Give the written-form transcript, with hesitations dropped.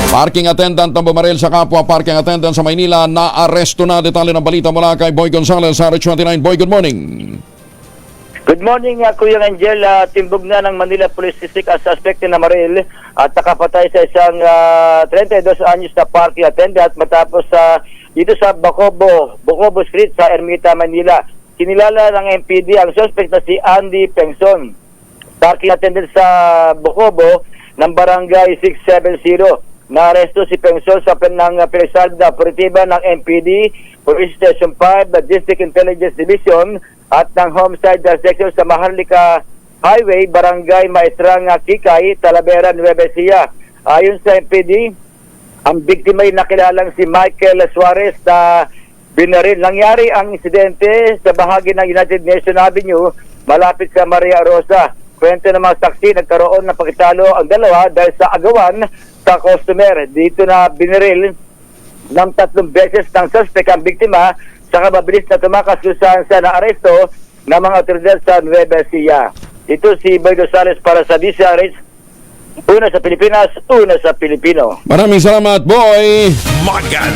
Parking attendant ng bumaril sa kapwa parking attendant sa Maynila na aresto na. Detalye ng balita mula kay Boy Gonzales sa RH29. Boy, good morning. Good morning, Kuya Angel. Timbog na ng Manila Police District ang suspect na Maril at nakapatay sa isang 32 anyos na parking attendant matapos dito sa Bocobo Street sa Ermita, Manila. Kinilala ng MPD ang suspect na si Andy Pengson, parking attendant sa Bocobo ng Barangay 670. Naaresto si Pengson sa pinagsalda operatiba ng MPD, Police Station 5, the District Intelligence Division at ng Homicide Section sa Maharlika Highway, Barangay Maestrang Kikay, Talavera, Nueva Ecija. Ayon sa MPD, ang biktima ay nakilalang si Michael Suarez na binaril. Nangyari ang insidente sa bahagi ng United Nations Avenue malapit sa Maria Rosa. Kwento ng mga saksi, nagkaroon ng pagkitalo ang dalawa dahil sa agawan sa customer. Dito na binaril ng 3 beses ng suspect ang biktima sa mabilis na tumakas kung saan sa naaresto ng mga otoridad sa Nueva Ecija. Ito si Boy Gonzales para sa DCRH. Una sa Pilipinas, una sa Pilipino. Maraming salamat, Boy. Maganda